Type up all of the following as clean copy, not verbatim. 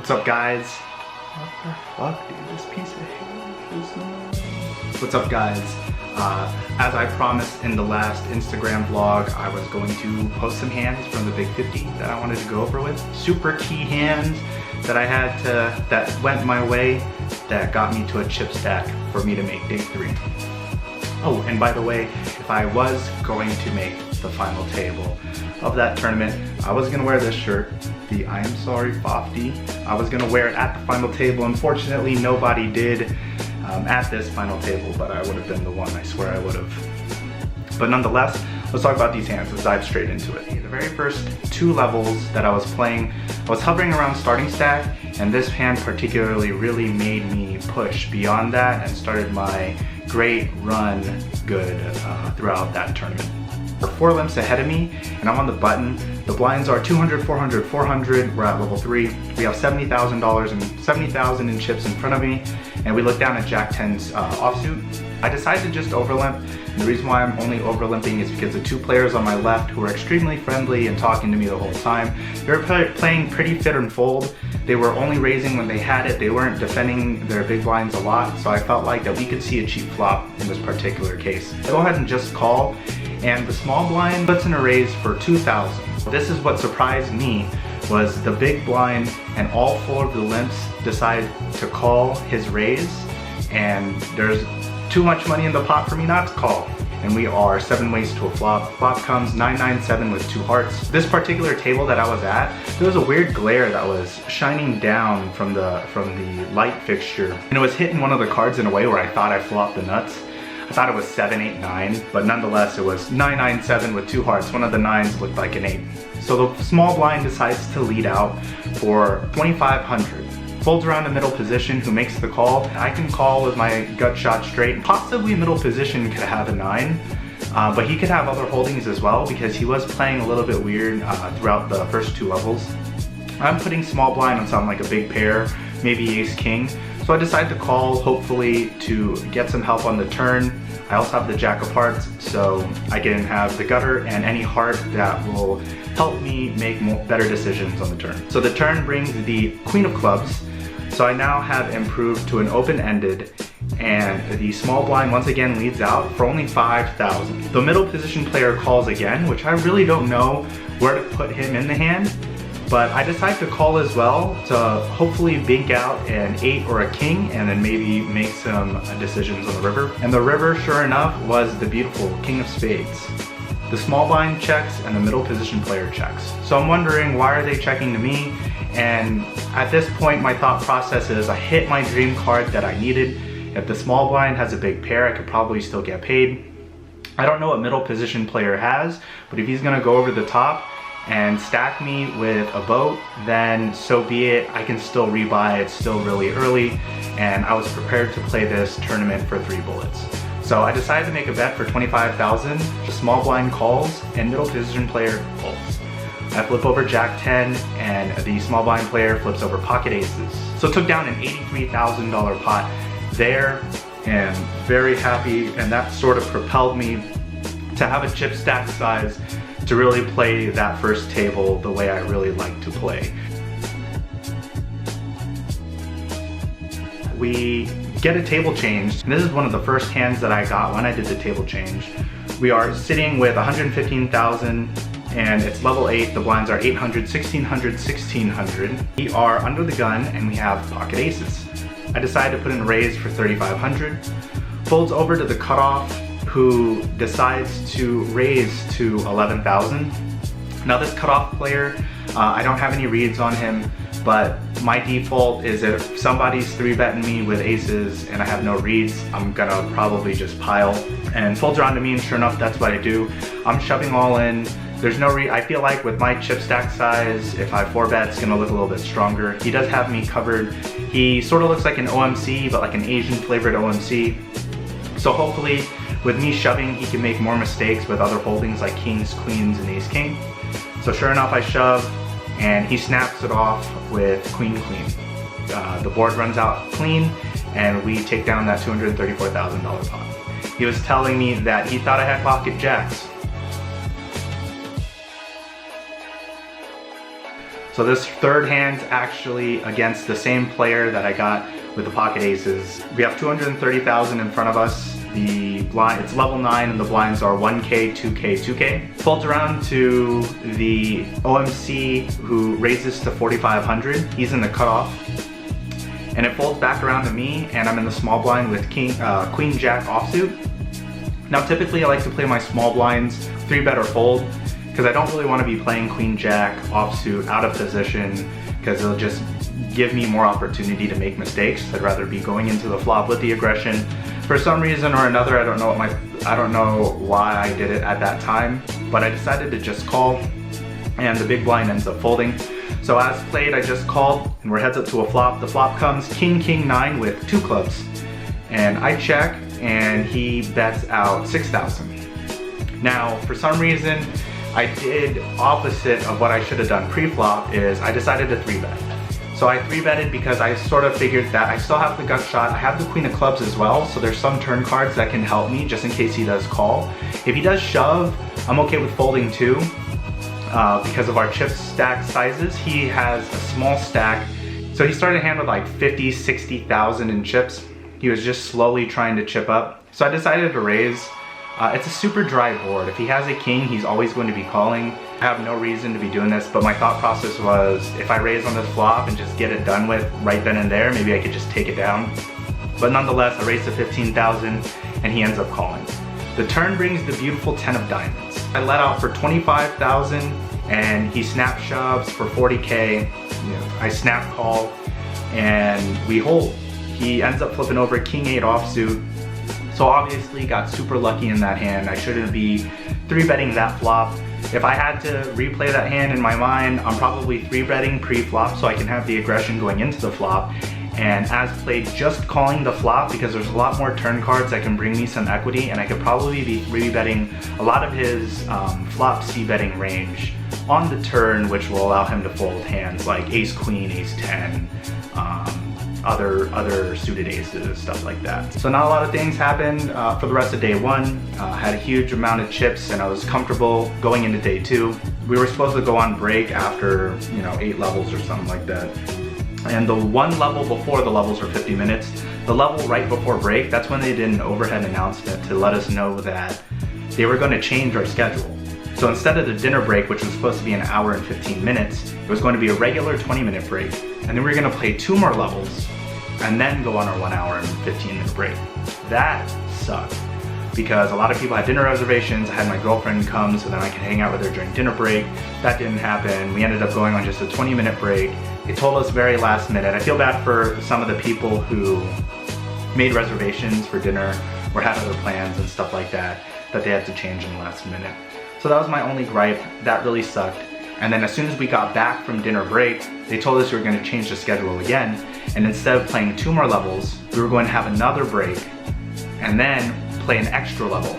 What's up, guys? What the fuck, dude? This piece of hair is nice. What's up, guys? As I promised in the last Instagram vlog, I was going to post some hands from the Big 50 that I wanted to go over with. Super key hands that I had to, that went my way, that got me to a chip stack for me to make day 3. Oh, and by the way, if I was going to make the final table of that tournament, I was gonna wear this shirt, the I Am Sorry Fofty. I was gonna wear it at the final table. Unfortunately, nobody did at this final table, but I would have been the one, I swear I would have. But nonetheless, let's talk about these hands. Let's dive straight into it. The very first 2 levels that I was playing, I was hovering around starting stack, and this hand particularly really made me push beyond that and started my great run good throughout that tournament. We're 4 limps ahead of me, and I'm on the button. The blinds are 200, 400, 400. We're at level 3. We have $70,000 and $70,000 in chips in front of me, and we look down at Jack 10's offsuit. I decided to just overlimp, and the reason why I'm only overlimping is because the 2 players on my left, who were extremely friendly and talking to me the whole time, they were playing pretty fit and fold. They were only raising when they had it. They weren't defending their big blinds a lot, so I felt like that we could see a cheap flop in this particular case. Go ahead and just call, and the small blind puts in a raise for 2,000. This is what surprised me, was the big blind and all 4 of the limps decide to call his raise, and there's too much money in the pot for me not to call. And we are 7 ways to a flop. Flop comes 997 with 2 hearts. This particular table that I was at, there was a weird glare that was shining down from the light fixture. And it was hitting one of the cards in a way where I thought I flopped the nuts. I thought it was 7, 8, 9, but nonetheless it was 997 with 2 hearts. One of the 9s looked like an 8. So the small blind decides to lead out for 2,500. Folds around the middle position, who makes the call. I can call with my gut shot straight. Possibly middle position could have a 9, but he could have other holdings as well because he was playing a little bit weird throughout the first 2 levels. I'm putting small blind on something like a big pair, maybe ace king. So I decided to call, hopefully to get some help on the turn. I also have the jack of hearts, so I can have the gutter and any heart that will help me make better decisions on the turn. So the turn brings the queen of clubs. So I now have improved to an open-ended, and the small blind once again leads out for only 5,000. The middle position player calls again, which I really don't know where to put him in the hand, but I decide to call as well to hopefully bink out an 8 or a king and then maybe make some decisions on the river. And the river, sure enough, was the beautiful king of spades. The small blind checks and the middle position player checks. So I'm wondering, why are they checking to me? And at this point, my thought process is I hit my dream card that I needed. If the small blind has a big pair, I could probably still get paid. I don't know what middle position player has, but if he's gonna go over the top and stack me with a boat, then so be it. I can still rebuy, it's still really early, and I was prepared to play this tournament for 3 bullets. So I decided to make a bet for 25,000. The small blind calls and middle position player folds. I flip over Jack 10 and the small blind player flips over pocket aces. So took down an $83,000 pot there, and very happy, and that sort of propelled me to have a chip stack size to really play that first table the way I really like to play. We get a table change, and this is one of the first hands that I got when I did the table change. We are sitting with 115,000 and it's level 8, the blinds are 800, 1600, 1600. We are under the gun and we have pocket aces. I decided to put in a raise for 3,500. Folds over to the cutoff, who decides to raise to 11,000. Now this cutoff player, I don't have any reads on him, but my default is if somebody's 3-betting me with aces and I have no reads, I'm gonna probably just pile. And folds around to me, and sure enough, that's what I do. I'm shoving all in. There's no I feel like with my chip stack size, if I 4-bet, it's gonna look a little bit stronger. He does have me covered. He sort of looks like an OMC, but like an Asian flavored OMC. So hopefully, with me shoving, he can make more mistakes with other holdings like kings, queens, and ace king. So sure enough, I shove, and he snaps it off with queen, queen. The board runs out clean, and we take down that $234,000 pot. He was telling me that he thought I had pocket jacks. So this third hand's actually against the same player that I got with the pocket aces. We have 230,000 in front of us. The blind, it's level 9 and the blinds are 1K, 2K, 2K. Folds around to the OMC who raises to 4,500. He's in the cutoff. And it folds back around to me and I'm in the small blind with Queen Jack offsuit. Now typically I like to play my small blinds 3-bet or fold because I don't really want to be playing Queen Jack offsuit out of position because it'll just give me more opportunity to make mistakes. I'd rather be going into the flop with the aggression. For some reason or another, I don't know why I did it at that time, but I decided to just call and the big blind ends up folding. So as played, I just called and we're heads up to a flop. The flop comes King, King, 9 with 2 clubs. And I check and he bets out 6,000. Now, for some reason, I did opposite of what I should have done pre-flop is I decided to 3-bet. So I 3-betted because I sort of figured that I still have the gut shot. I have the queen of clubs as well, so there's some turn cards that can help me just in case he does call. If he does shove, I'm okay with folding too. Because of our chip stack sizes, he has a small stack. So he started a hand with like 50, 60,000 in chips. He was just slowly trying to chip up. So I decided to raise. It's a super dry board. If he has a king, he's always going to be calling. I have no reason to be doing this, but my thought process was if I raise on this flop and just get it done with right then and there, maybe I could just take it down. But nonetheless, I raised to 15,000 and he ends up calling. The turn brings the beautiful 10 of diamonds. I let out for 25,000 and he snap shoves for 40K. I snap call and we hold. He ends up flipping over King 8 offsuit. So obviously got super lucky in that hand. I shouldn't be 3-betting that flop. If I had to replay that hand in my mind, I'm probably 3-betting pre-flop so I can have the aggression going into the flop. And as played, just calling the flop because there's a lot more turn cards that can bring me some equity and I could probably be 3-betting a lot of his flop c-betting range on the turn, which will allow him to fold hands like ace queen, ace 10, other suited aces, stuff like that. So not a lot of things happened for the rest of day 1. Had a huge amount of chips and I was comfortable going into day 2. We were supposed to go on break after 8 levels or something like that. And the one level before the levels were 50 minutes. The level right before break, that's when they did an overhead announcement to let us know that they were going to change our schedule. So instead of the dinner break, which was supposed to be an hour and 15 minutes, it was going to be a regular 20-minute break. And then we were going to play 2 more levels and then go on our 1 hour and 15-minute break. That sucked because a lot of people had dinner reservations. I had my girlfriend come so then I could hang out with her during dinner break. That didn't happen. We ended up going on just a 20-minute break. They told us very last minute. I feel bad for some of the people who made reservations for dinner or had other plans and stuff like that they had to change in the last minute. So that was my only gripe. That really sucked. And then as soon as we got back from dinner break, they told us we were going to change the schedule again. And instead of playing 2 more levels, we were going to have another break and then play an extra level.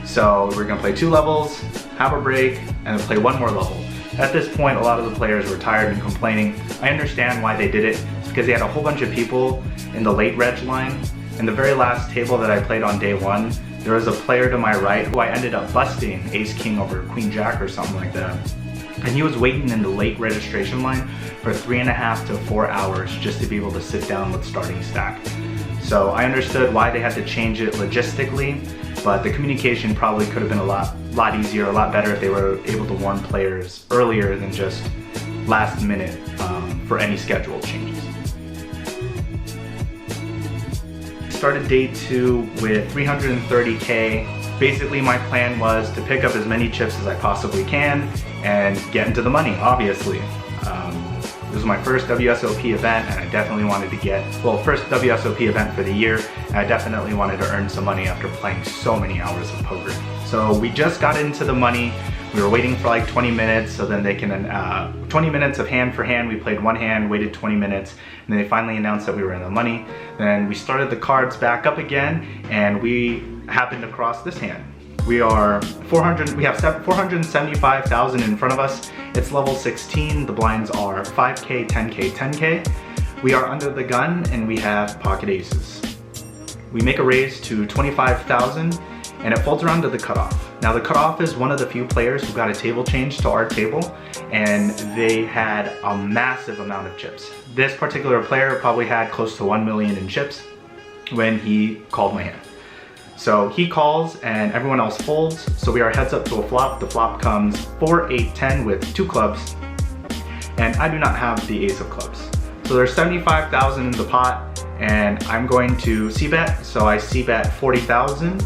So we were going to play 2 levels, have a break, and then play 1 more level. At this point, a lot of the players were tired and complaining. I understand why they did it. It's because they had a whole bunch of people in the late reg line. In the very last table that I played on day 1, there was a player to my right who I ended up busting ace king over queen jack or something like that. And he was waiting in the late registration line for 3.5 to 4 hours just to be able to sit down with starting stack. So I understood why they had to change it logistically, but the communication probably could have been a lot easier, a lot better if they were able to warn players earlier than just last minute for any schedule changes. Started day 2 with 330K. Basically my plan was to pick up as many chips as I possibly can and get into the money, obviously. This was my first WSOP event and I definitely wanted to first WSOP event for the year, and I definitely wanted to earn some money after playing so many hours of poker. So we just got into the money. We were waiting for like 20 minutes, so then they can, 20 minutes of hand for hand. We played 1 hand, waited 20 minutes, and then they finally announced that we were in the money. Then we started the cards back up again, and we happened to cross this hand. We have 475,000 in front of us. It's level 16. The blinds are 5K, 10K, 10K. We are under the gun and we have pocket aces. We make a raise to 25,000 and it folds around to the cutoff. Now the cutoff is one of the few players who got a table change to our table, and they had a massive amount of chips. This particular player probably had close to 1 million in chips when he called my hand. So he calls and everyone else folds, so we are heads up to a flop. The flop comes 4, 8, 10 with 2 clubs, and I do not have the ace of clubs. So there's 75,000 in the pot, and I'm going to c-bet, so I c-bet 40,000,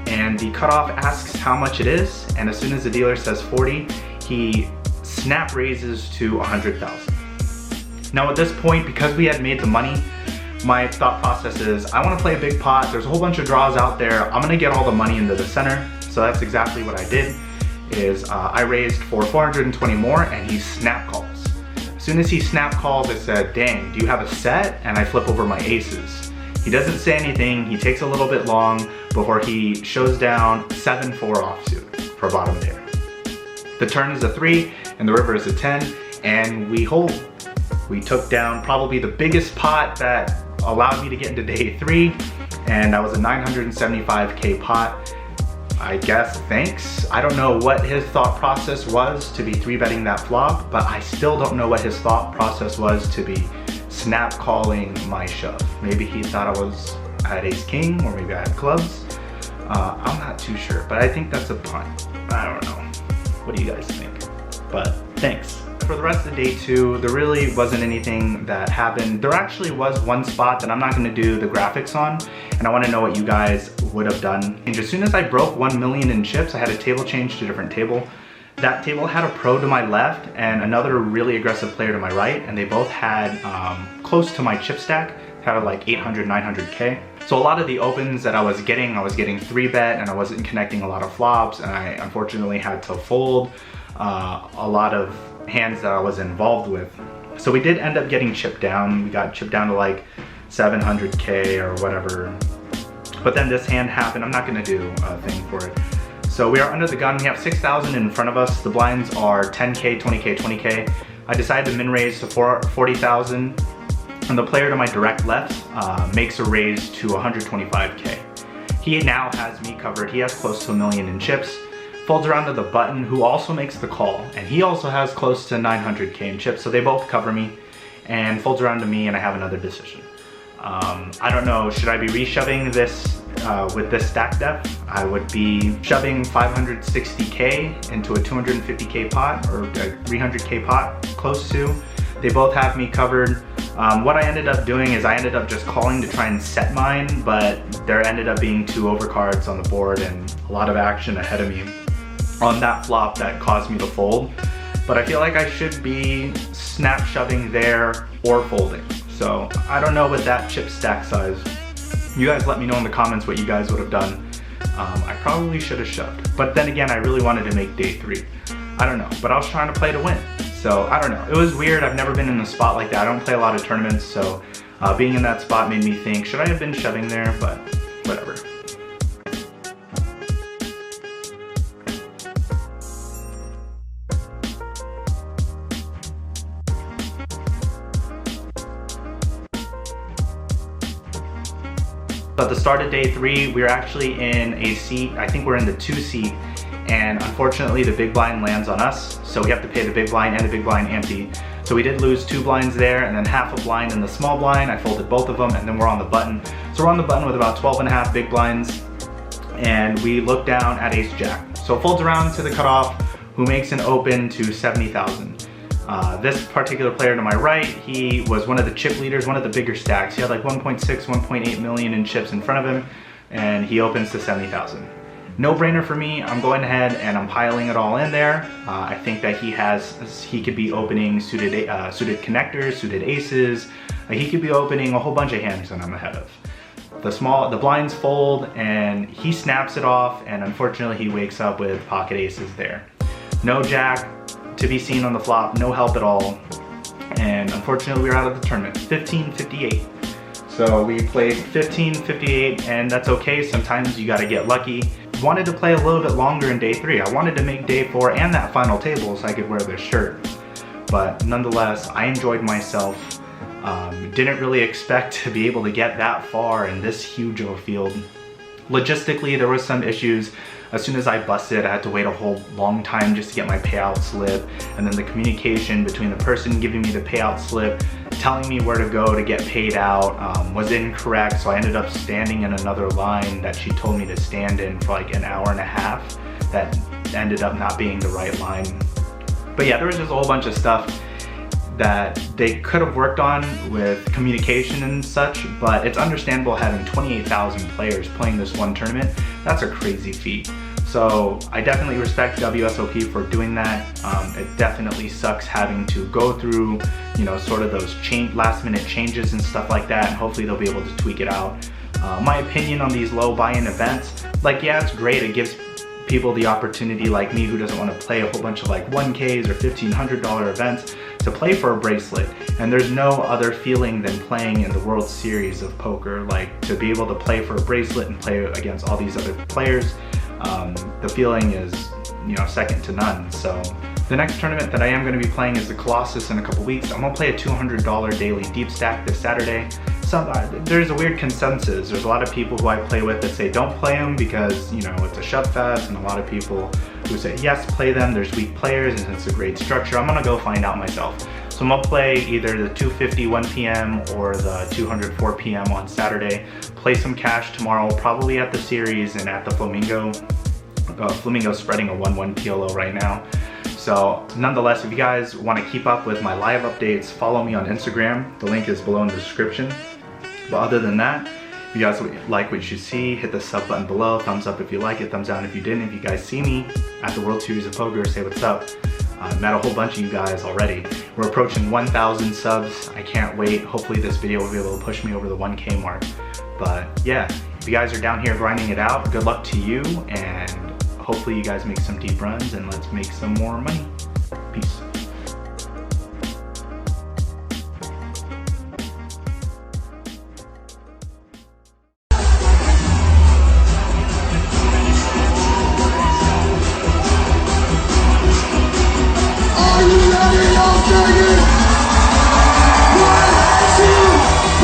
and the cutoff asks how much it is, and as soon as the dealer says 40, he snap raises to 100,000. Now at this point, because we had made the money, my thought process is, I want to play a big pot, there's a whole bunch of draws out there, I'm gonna get all the money into the center. So that's exactly what I did, is I raised for 420 more, and he snap calls. As soon as he snap calls, I said, dang, do you have a set? And I flip over my aces. He doesn't say anything, he takes a little bit long before he shows down 7-4 offsuit for bottom pair. The turn is a 3 and the river is a 10, and we hold. We took down probably the biggest pot that allowed me to get into day 3, and that was a 975K pot. I guess thanks. I don't know what his thought process was to be 3-betting that flop, but I still don't know what his thought process was to be snap calling my shove. Maybe he thought I had ace king, or maybe I had clubs. I'm not too sure, but I think that's a punt. I don't know. What do you guys think? But thanks. For the rest of day 2, there really wasn't anything that happened. There actually was one spot that I'm not going to do the graphics on, and I want to know what you guys would have done. And as soon as I broke 1 million in chips, I had a table change to a different table. That table had a pro to my left and another really aggressive player to my right, and they both had close to my chip stack, had like 800, 900K. So a lot of the opens that I was getting 3-bet, and I wasn't connecting a lot of flops, and I unfortunately had to fold a lot of hands that I was involved with. So we did end up getting chipped down. We got chipped down to like 700K or whatever. But then this hand happened. I'm not gonna do a thing for it. So we are under the gun. We have 6,000 in front of us. The blinds are 10K, 20K, 20K. I decided to min raise to 40,000. And the player to my direct left makes a raise to 125K. He now has me covered. He has close to 1 million in chips. Folds around to the button, who also makes the call, and he also has close to 900K in chips, so they both cover me, and folds around to me, and I have another decision. I don't know, should I be reshoving this with this stack depth? I would be shoving 560K into a 250K pot, or a 300K pot, close to. They both have me covered. What I ended up doing is I ended up just calling to try and set mine, but there ended up being 2 overcards on the board and a lot of action ahead of me on that flop that caused me to fold. But I feel like I should be snap shoving there or folding. So I don't know with that chip stack size. You guys let me know in the comments what you guys would have done. I probably should have shoved. But then again, I really wanted to make day 3. I don't know, but I was trying to play to win. So I don't know, it was weird. I've never been in a spot like that. I don't play a lot of tournaments, so being in that spot made me think, should I have been shoving there? But whatever. At the start of day 3, we were actually in a seat, I think we're in the 2 seat, and unfortunately the big blind lands on us, so we have to pay the big blind and the big blind ante. So we did lose 2 blinds there, and then half a blind in the small blind. I folded both of them, and then we're on the button. So we're on the button with about 12.5 big blinds, and we look down at ace jack. So it folds around to the cutoff, who makes an open to 70,000. This particular player to my right, he was one of the chip leaders, one of the bigger stacks. He had like 1.6, 1.8 million in chips in front of him, and he opens to 70,000. No brainer for me. I'm going ahead and I'm piling it all in there. I think that he could be opening suited connectors, suited aces. He could be opening a whole bunch of hands that I'm ahead of. The blinds fold and he snaps it off, and unfortunately he wakes up with pocket aces there. No jack to be seen on the flop, no help at all. And unfortunately we were out of the tournament, 15-58. So we played 15-58, and that's okay. Sometimes you gotta get lucky. Wanted to play a little bit longer in day 3. I wanted to make day 4 and that final table so I could wear this shirt. But nonetheless, I enjoyed myself. Didn't really expect to be able to get that far in this huge of a field. Logistically, there was some issues. as soon as I busted, I had to wait a whole long time just to get my payout slip, and then the communication between the person giving me the payout slip, telling me where to go to get paid out was incorrect, so I ended up standing in another line that she told me to stand in for like an hour and a half. That ended up not being the right line. But yeah, there was just a whole bunch of stuff that they could have worked on with communication and such, but it's understandable having 28,000 players playing this one tournament. That's a crazy feat. So I definitely respect WSOP for doing that. It definitely sucks having to go through, you know, sort of those last minute changes and stuff like that, and hopefully they'll be able to tweak it out. My opinion on these low buy-in events, like, yeah, it's great. It gives people the opportunity like me who doesn't want to play a whole bunch of like 1Ks or $1,500 events to play for a bracelet. And there's no other feeling than playing in the World Series of poker, like to be able to play for a bracelet and play against all these other players. The feeling is, you know, second to none. So the next tournament that I am going to be playing is the Colossus in a couple weeks. I'm going to play a $200 daily deep stack this Saturday. There's a weird consensus. There's a lot of people who I play with that say don't play them because, you know, it's a shove fest, and a lot of people who say yes, play them. There's weak players and it's a great structure. I'm gonna go find out myself. So I'm gonna play either the 250 1 p.m. or the 200 4 p.m. on Saturday. Play some cash tomorrow, probably at the series and at the Flamingo. Flamingo's spreading a 1-1 PLO right now. So nonetheless, if you guys want to keep up with my live updates, follow me on Instagram. The link is below in the description. But other than that, if you guys like what you see, hit the sub button below. Thumbs up if you like it, thumbs down if you didn't. If you guys see me at the World Series of Poker, say what's up. I've met a whole bunch of you guys already. We're approaching 1,000 subs. I can't wait. Hopefully this video will be able to push me over the 1K mark. But yeah, if you guys are down here grinding it out, good luck to you, and hopefully you guys make some deep runs and let's make some more money. Peace.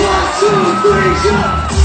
One, two, three, jump!